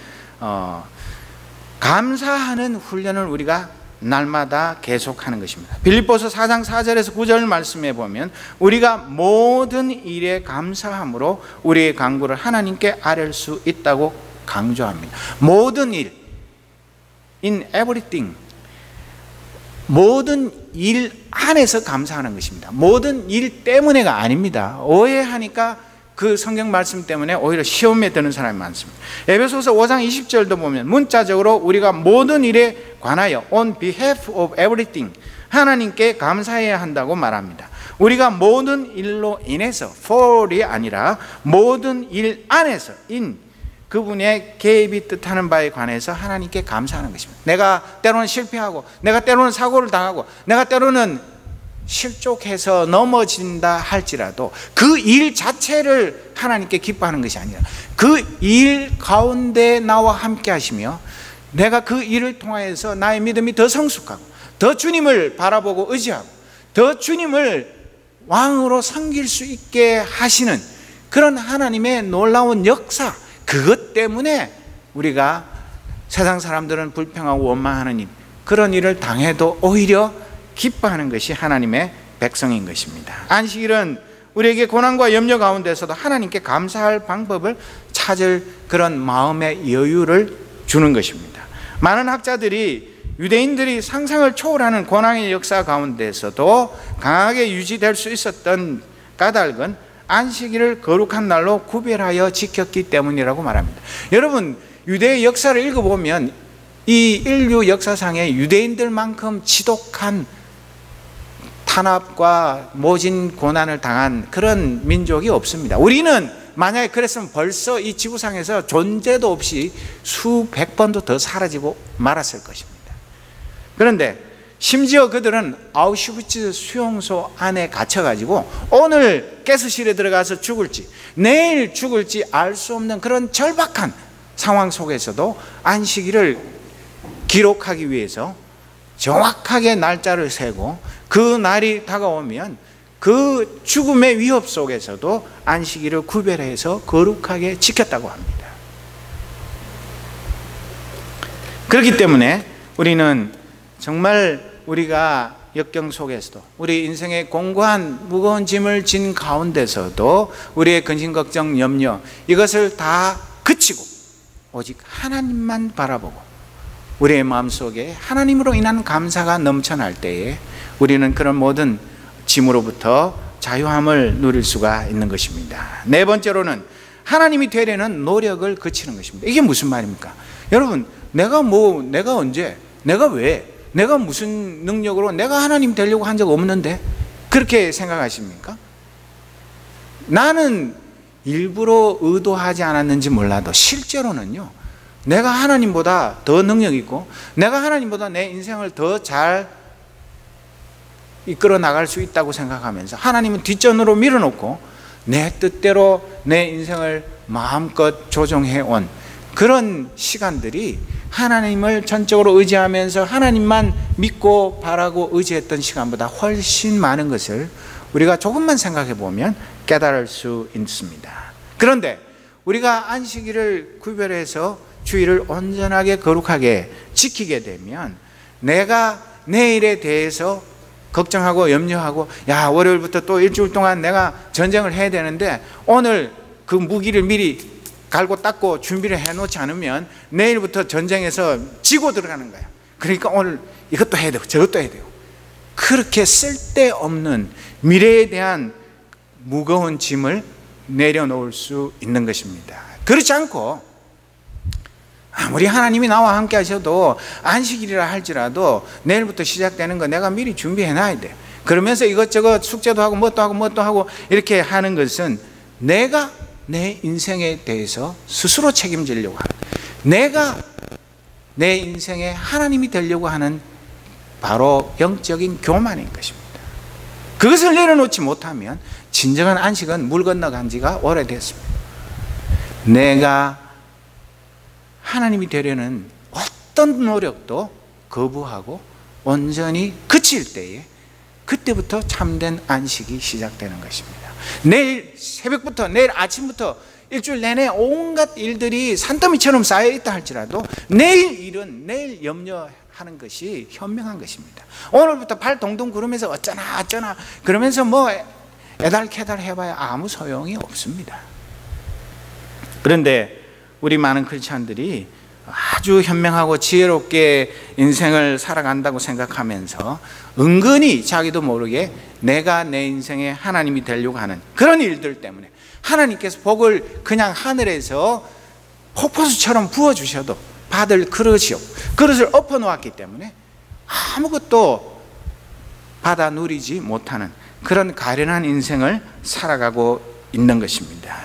감사하는 훈련을 우리가 날마다 계속하는 것입니다. 빌립보서 4장 4절에서 9절 말씀해 보면, 우리가 모든 일에 감사함으로 우리의 간구를 하나님께 아뢰을 수 있다고 강조합니다. 모든 일, in everything, 모든 일 안에서 감사하는 것입니다. 모든 일 때문에가 아닙니다. 오해하니까 그 성경 말씀 때문에 오히려 시험에 드는 사람이 많습니다. 에베소서 5장 20절도 보면 문자적으로 우리가 모든 일에 관하여 on behalf of everything 하나님께 감사해야 한다고 말합니다. 우리가 모든 일로 인해서 for이 아니라 모든 일 안에서 in 그분의 개입이 뜻하는 바에 관해서 하나님께 감사하는 것입니다. 내가 때로는 실패하고 내가 때로는 사고를 당하고 내가 때로는 실족해서 넘어진다 할지라도 그 일 자체를 하나님께 기뻐하는 것이 아니라 그 일 가운데 나와 함께 하시며 내가 그 일을 통하여서 나의 믿음이 더 성숙하고 더 주님을 바라보고 의지하고 더 주님을 왕으로 섬길 수 있게 하시는 그런 하나님의 놀라운 역사, 그것 때문에 우리가 세상 사람들은 불평하고 원망하는 일, 그런 일을 당해도 오히려 기뻐하는 것이 하나님의 백성인 것입니다. 안식일은 우리에게 고난과 염려 가운데서도 하나님께 감사할 방법을 찾을 그런 마음의 여유를 주는 것입니다. 많은 학자들이 유대인들이 상상을 초월하는 고난의 역사 가운데서도 강하게 유지될 수 있었던 까닭은 안식일을 거룩한 날로 구별하여 지켰기 때문이라고 말합니다. 여러분, 유대의 역사를 읽어보면 이 인류 역사상에 유대인들만큼 지독한 탄압과 모진 고난을 당한 그런 민족이 없습니다. 우리는 만약에 그랬으면 벌써 이 지구상에서 존재도 없이 수백 번도 더 사라지고 말았을 것입니다. 그런데 심지어 그들은 아우슈비츠 수용소 안에 갇혀가지고 오늘 가스실에 들어가서 죽을지 내일 죽을지 알 수 없는 그런 절박한 상황 속에서도 안식일을 기록하기 위해서 정확하게 날짜를 세고 그 날이 다가오면 그 죽음의 위협 속에서도 안식일을 구별해서 거룩하게 지켰다고 합니다. 그렇기 때문에 우리는 정말 우리가 역경 속에서도 우리 인생의 공고한 무거운 짐을 진 가운데서도 우리의 근심 걱정 염려 이것을 다 그치고 오직 하나님만 바라보고 우리의 마음속에 하나님으로 인한 감사가 넘쳐날 때에 우리는 그런 모든 짐으로부터 자유함을 누릴 수가 있는 것입니다. 네 번째로는 하나님이 되려는 노력을 그치는 것입니다. 이게 무슨 말입니까? 여러분, 내가 언제, 내가 왜, 내가 무슨 능력으로 내가 하나님 되려고 한 적 없는데 그렇게 생각하십니까? 나는 일부러 의도하지 않았는지 몰라도 실제로는요, 내가 하나님보다 더 능력 있고 내가 하나님보다 내 인생을 더 잘 이끌어 나갈 수 있다고 생각하면서 하나님은 뒷전으로 밀어놓고 내 뜻대로 내 인생을 마음껏 조종해 온 그런 시간들이 하나님을 전적으로 의지하면서 하나님만 믿고 바라고 의지했던 시간보다 훨씬 많은 것을 우리가 조금만 생각해 보면 깨달을 수 있습니다. 그런데 우리가 안식일을 구별해서 주일을 온전하게 거룩하게 지키게 되면 내가 내일에 대해서 걱정하고 염려하고 야, 월요일부터 또 일주일 동안 내가 전쟁을 해야 되는데 오늘 그 무기를 미리 갈고 닦고 준비를 해놓지 않으면 내일부터 전쟁에서 지고 들어가는 거야. 그러니까 오늘 이것도 해야 되고 저것도 해야 되고 그렇게 쓸데없는 미래에 대한 무거운 짐을 내려놓을 수 있는 것입니다. 그렇지 않고 아무리 하나님이 나와 함께 하셔도 안식일이라 할지라도 내일부터 시작되는 거 내가 미리 준비해 놔야 돼. 그러면서 이것저것 숙제도 하고 뭣도 하고 이렇게 하는 것은 내가 내 인생에 대해서 스스로 책임지려고 하는, 내가 내 인생에 하나님이 되려고 하는 바로 영적인 교만인 것입니다. 그것을 내려놓지 못하면 진정한 안식은 물 건너간 지가 오래됐습니다. 내가 하나님이 되려는 어떤 노력도 거부하고 온전히 그칠 때에 그때부터 참된 안식이 시작되는 것입니다. 내일 새벽부터 내일 아침부터 일주일 내내 온갖 일들이 산더미처럼 쌓여있다 할지라도 내일 일은 내일 염려하는 것이 현명한 것입니다. 오늘부터 발 동동 구르면서 어쩌나 그러면서 애달캐달 해봐야 아무 소용이 없습니다. 그런데 우리 많은 크리스찬들이 아주 현명하고 지혜롭게 인생을 살아간다고 생각하면서 은근히 자기도 모르게 내가 내 인생에 하나님이 되려고 하는 그런 일들 때문에 하나님께서 복을 그냥 하늘에서 폭포수처럼 부어주셔도 받을 그릇이 없고 그릇을 엎어놓았기 때문에 아무것도 받아 누리지 못하는 그런 가련한 인생을 살아가고 있는 것입니다.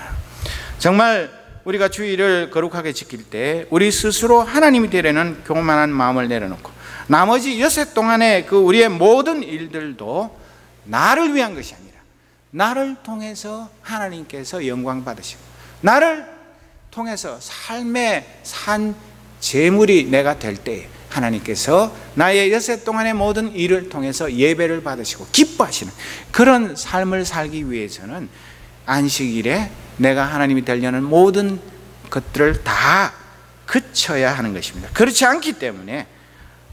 정말 우리가 주일을 거룩하게 지킬 때 우리 스스로 하나님이 되려는 교만한 마음을 내려놓고 나머지 6해 동안의 그 우리의 모든 일들도 나를 위한 것이 아니라 나를 통해서 하나님께서 영광 받으시고 나를 통해서 삶의 산 제물이 내가 될 때 하나님께서 나의 6해 동안의 모든 일을 통해서 예배를 받으시고 기뻐하시는 그런 삶을 살기 위해서는 안식일에 내가 하나님이 되려는 모든 것들을 다 그쳐야 하는 것입니다. 그렇지 않기 때문에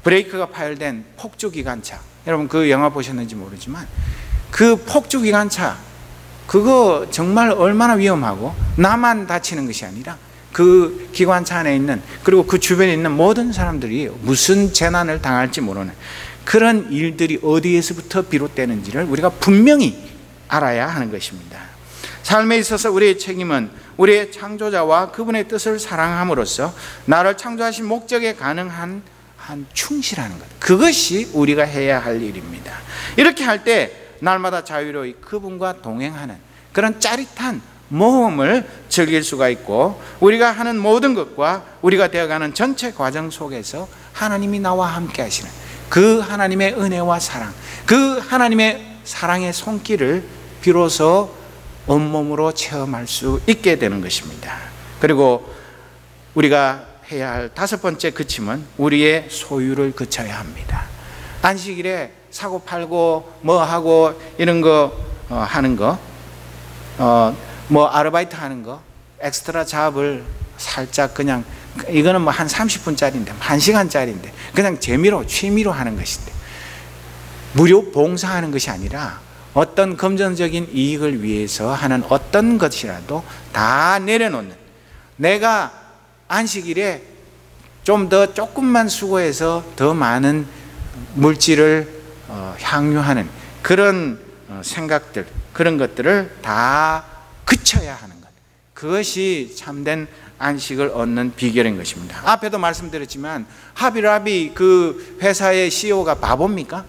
브레이크가 파열된 폭주기관차, 여러분 그 영화 보셨는지 모르지만 그 폭주기관차 그거 정말 얼마나 위험하고 나만 다치는 것이 아니라 그 기관차 안에 있는 그리고 그 주변에 있는 모든 사람들이 무슨 재난을 당할지 모르는 그런 일들이 어디에서부터 비롯되는지를 우리가 분명히 알아야 하는 것입니다. 삶에 있어서 우리의 책임은 우리의 창조자와 그분의 뜻을 사랑함으로써 나를 창조하신 목적에 가능한 충실하는 것, 그것이 우리가 해야 할 일입니다. 이렇게 할 때 날마다 자유로이 그분과 동행하는 그런 짜릿한 모험을 즐길 수가 있고 우리가 하는 모든 것과 우리가 되어가는 전체 과정 속에서 하나님이 나와 함께 하시는 그 하나님의 은혜와 사랑, 그 하나님의 사랑의 손길을 비로소 온몸으로 체험할 수 있게 되는 것입니다. 그리고 우리가 해야 할 5번째 그침은 우리의 소유를 그쳐야 합니다. 안식일에 사고 팔고 뭐 하고 이런 거 하는 거, 뭐 아르바이트 하는 거, 엑스트라 잡을 살짝 그냥 이거는 뭐 한 30분짜리인데 1시간짜리인데 그냥 재미로 취미로 하는 것인데 무료 봉사하는 것이 아니라 어떤 금전적인 이익을 위해서 하는 어떤 것이라도 다 내려놓는, 내가 안식일에 좀 더 조금만 수고해서 더 많은 물질을 향유하는 그런 생각들, 그런 것들을 다 그쳐야 하는 것, 그것이 참된 안식을 얻는 비결인 것입니다. 앞에도 말씀드렸지만 하비라비 그 회사의 CEO가 바보입니까?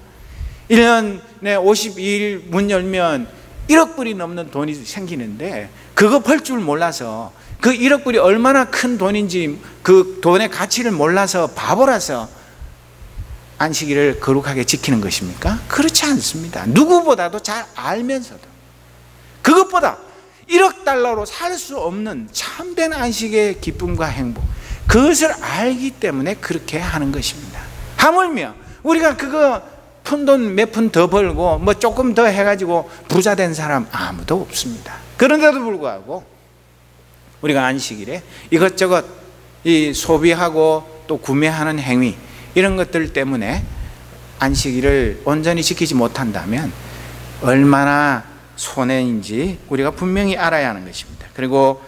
1년에 52일 문 열면 1억 불이 넘는 돈이 생기는데 그거 벌 줄 몰라서, 그 1억 불이 얼마나 큰 돈인지 그 돈의 가치를 몰라서 바보라서 안식일을 거룩하게 지키는 것입니까? 그렇지 않습니다. 누구보다도 잘 알면서도 그것보다 1억 달러로 살 수 없는 참된 안식의 기쁨과 행복, 그것을 알기 때문에 그렇게 하는 것입니다. 하물며 우리가 그거 푼돈 몇 푼 더 벌고 뭐 조금 더 해가지고 부자 된 사람 아무도 없습니다. 그런데도 불구하고 우리가 안식일에 이것저것 이 소비하고 또 구매하는 행위, 이런 것들 때문에 안식일을 온전히 지키지 못한다면 얼마나 손해인지 우리가 분명히 알아야 하는 것입니다. 그리고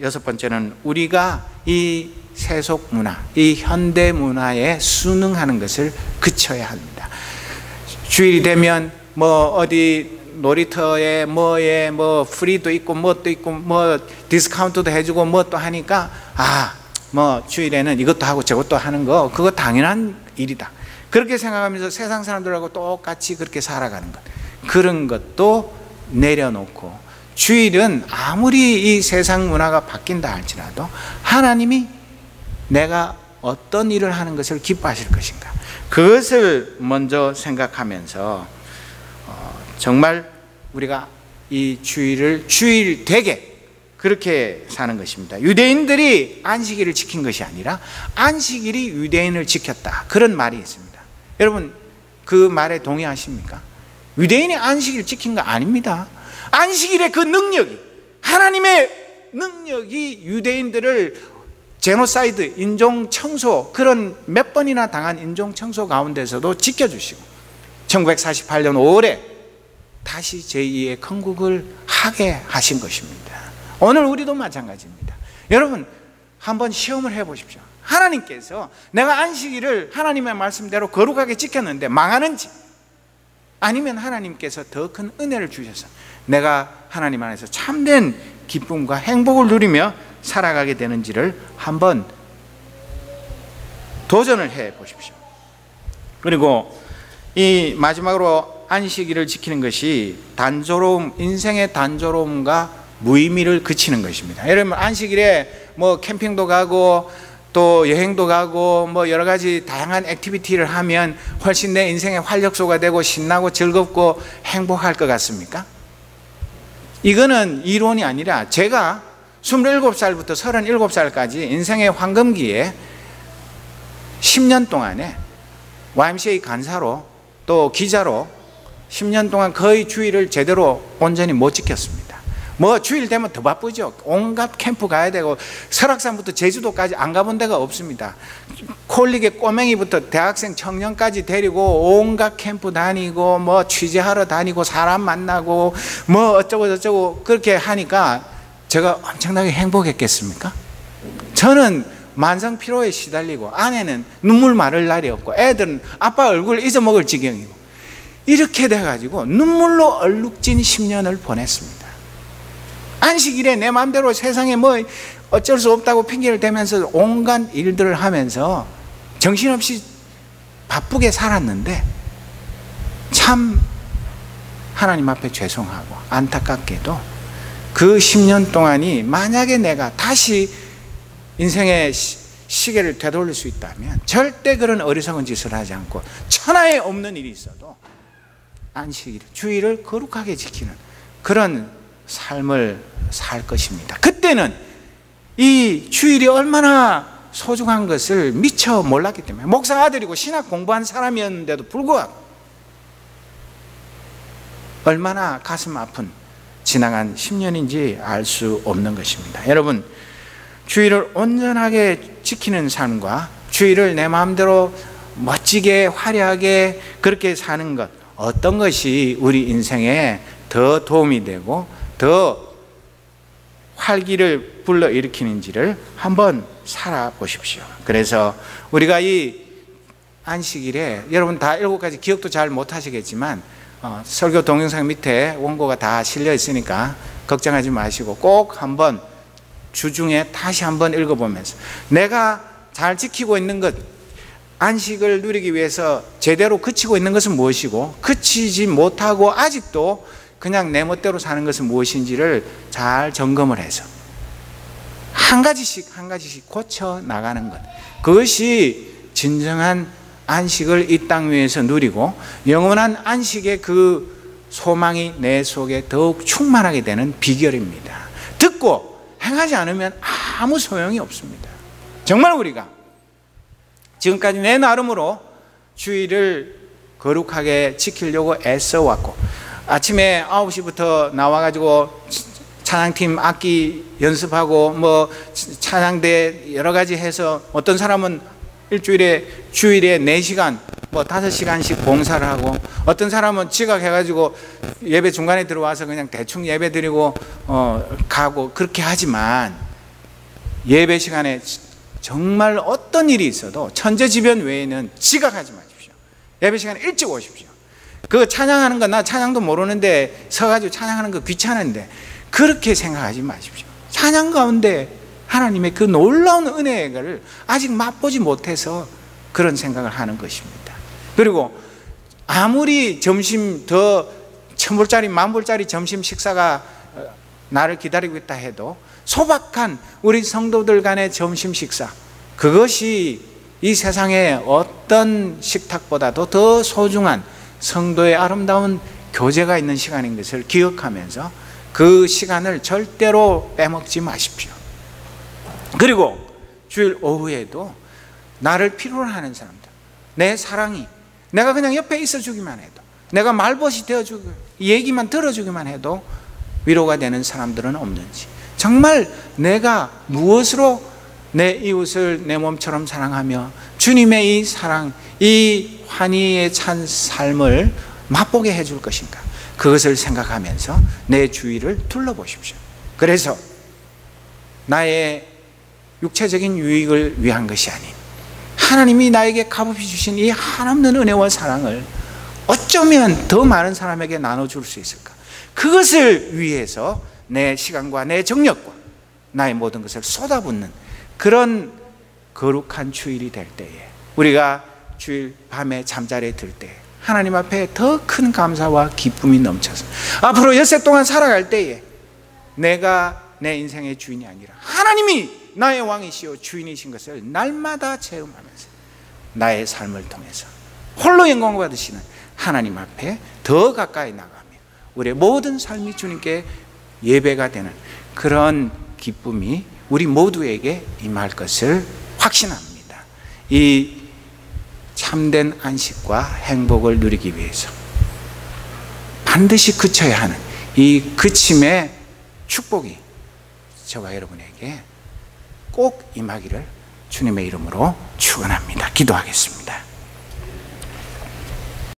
6번째는 우리가 이 세속 문화, 이 현대 문화에 순응하는 것을 그쳐야 합니다. 주일이 되면 뭐 어디 놀이터에 뭐에 뭐 프리도 있고 뭣도 있고 뭐 디스카운트도 해주고 뭐 또 하니까 뭐 주일에는 이것도 하고 저것도 하는 거 그거 당연한 일이다, 그렇게 생각하면서 세상 사람들하고 똑같이 그렇게 살아가는 것, 그런 것도 내려놓고 주일은 아무리 이 세상 문화가 바뀐다 할지라도 하나님이 내가 어떤 일을 하는 것을 기뻐하실 것인가, 그것을 먼저 생각하면서 정말 우리가 이 주일을 주일 되게 그렇게 사는 것입니다. 유대인들이 안식일을 지킨 것이 아니라 안식일이 유대인을 지켰다, 그런 말이 있습니다. 여러분 그 말에 동의하십니까? 유대인이 안식일을 지킨 거 아닙니다. 안식일의 그 능력이, 하나님의 능력이 유대인들을 제노사이드, 인종청소, 그런 몇 번이나 당한 인종청소 가운데서도 지켜주시고 1948년 5월에 다시 제2의 건국을 하게 하신 것입니다. 오늘 우리도 마찬가지입니다. 여러분 한번 시험을 해보십시오. 하나님께서 내가 안식일을 하나님의 말씀대로 거룩하게 지켰는데 망하는지, 아니면 하나님께서 더 큰 은혜를 주셔서 내가 하나님 안에서 참된 기쁨과 행복을 누리며 살아가게 되는지를 한번 도전을 해 보십시오. 그리고 이 마지막으로 안식일을 지키는 것이 단조로움, 인생의 단조로움과 무의미를 그치는 것입니다. 여러분, 안식일에 뭐 캠핑도 가고 또 여행도 가고 뭐 여러 가지 다양한 액티비티를 하면 훨씬 내 인생의 활력소가 되고 신나고 즐겁고 행복할 것 같습니까? 이거는 이론이 아니라 제가 27살부터 37살까지 인생의 황금기에 10년 동안에 YMCA 간사로 또 기자로 10년 동안 거의 주일을 제대로 온전히 못 지켰습니다. 뭐 주일 되면 더 바쁘죠. 온갖 캠프 가야 되고 설악산부터 제주도까지 안 가본 데가 없습니다. 콜릭의 꼬맹이부터 대학생 청년까지 데리고 온갖 캠프 다니고 뭐 취재하러 다니고 사람 만나고 뭐 어쩌고 저쩌고 그렇게 하니까 제가 엄청나게 행복했겠습니까? 저는 만성 피로에 시달리고 아내는 눈물 마를 날이 없고 애들은 아빠 얼굴 잊어먹을 지경이고 이렇게 돼가지고 눈물로 얼룩진 10년을 보냈습니다. 안식일에 내 마음대로 세상에 뭐 어쩔 수 없다고 핑계를 대면서 온갖 일들을 하면서 정신없이 바쁘게 살았는데 참 하나님 앞에 죄송하고 안타깝게도 그 10년 동안이 만약에 내가 다시 인생의 시계를 되돌릴 수 있다면 절대 그런 어리석은 짓을 하지 않고 천하에 없는 일이 있어도 안식일, 주일을 거룩하게 지키는 그런 삶을 살 것입니다. 그때는 이 주일이 얼마나 소중한 것을 미처 몰랐기 때문에 목사 아들이고 신학 공부한 사람이었는데도 불구하고 얼마나 가슴 아픈 지나간 10년인지 알 수 없는 것입니다. 여러분, 주일을 온전하게 지키는 삶과 주일을 내 마음대로 멋지게 화려하게 그렇게 사는 것, 어떤 것이 우리 인생에 더 도움이 되고 더 활기를 불러일으키는지를 한번 살아보십시오. 그래서 우리가 이 안식일에 여러분 다 7가지 기억도 잘 못하시겠지만 설교 동영상 밑에 원고가 다 실려 있으니까 걱정하지 마시고 꼭 한번 주중에 다시 한번 읽어보면서 내가 잘 지키고 있는 것, 안식을 누리기 위해서 제대로 그치고 있는 것은 무엇이고 그치지 못하고 아직도 그냥 내 멋대로 사는 것은 무엇인지를 잘 점검을 해서 한 가지씩 한 가지씩 고쳐 나가는 것, 그것이 진정한 안식을 이 땅 위에서 누리고 영원한 안식의 그 소망이 내 속에 더욱 충만하게 되는 비결입니다. 듣고 행하지 않으면 아무 소용이 없습니다. 정말 우리가 지금까지 내 나름으로 주일을 거룩하게 지키려고 애써왔고 아침에 9시부터 나와가지고 찬양팀 악기 연습하고 뭐 찬양대 여러 가지 해서 어떤 사람은 주일에 4시간 뭐 5시간씩 봉사를 하고 어떤 사람은 지각해가지고 예배 중간에 들어와서 그냥 대충 예배 드리고 가고 그렇게 하지만 예배 시간에 정말 어떤 일이 있어도 천재지변 외에는 지각하지 마십시오. 예배 시간에 일찍 오십시오. 그 찬양하는 거 나 찬양도 모르는데 서가지고 찬양하는 거 귀찮은데 그렇게 생각하지 마십시오. 찬양 가운데 하나님의 그 놀라운 은혜를 아직 맛보지 못해서 그런 생각을 하는 것입니다. 그리고 아무리 점심 더 1,000불짜리 10,000불짜리 점심 식사가 나를 기다리고 있다 해도 소박한 우리 성도들 간의 점심 식사, 그것이 이 세상의 어떤 식탁보다도 더 소중한 성도의 아름다운 교제가 있는 시간인 것을 기억하면서 그 시간을 절대로 빼먹지 마십시오. 그리고 주일 오후에도 나를 필요로 하는 사람들, 내 사랑이 내가 그냥 옆에 있어주기만 해도, 내가 말벗이 되어주고 얘기만 들어주기만 해도 위로가 되는 사람들은 없는지, 정말 내가 무엇으로 내 이웃을 내 몸처럼 사랑하며 주님의 이 사랑, 이 환희에 찬 삶을 맛보게 해줄 것인가, 그것을 생각하면서 내 주위를 둘러보십시오. 그래서 나의 육체적인 유익을 위한 것이 아닌 하나님이 나에게 값없이 주신 이 한없는 은혜와 사랑을 어쩌면 더 많은 사람에게 나눠줄 수 있을까, 그것을 위해서 내 시간과 내 정력과 나의 모든 것을 쏟아붓는 그런 거룩한 주일이 될 때에, 우리가 주일 밤에 잠자리에 들 때 하나님 앞에 더 큰 감사와 기쁨이 넘쳐서 앞으로 엿새 동안 살아갈 때에 내가 내 인생의 주인이 아니라 하나님이 나의 왕이시오 주인이신 것을 날마다 체험하면서 나의 삶을 통해서 홀로 영광 받으시는 하나님 앞에 더 가까이 나가며 우리의 모든 삶이 주님께 예배가 되는 그런 기쁨이 우리 모두에게 임할 것을 확신합니다. 이 참된 안식과 행복을 누리기 위해서 반드시 그쳐야 하는 이 그침의 축복이 저와 여러분에게 꼭 임하기를 주님의 이름으로 축원합니다. 기도하겠습니다.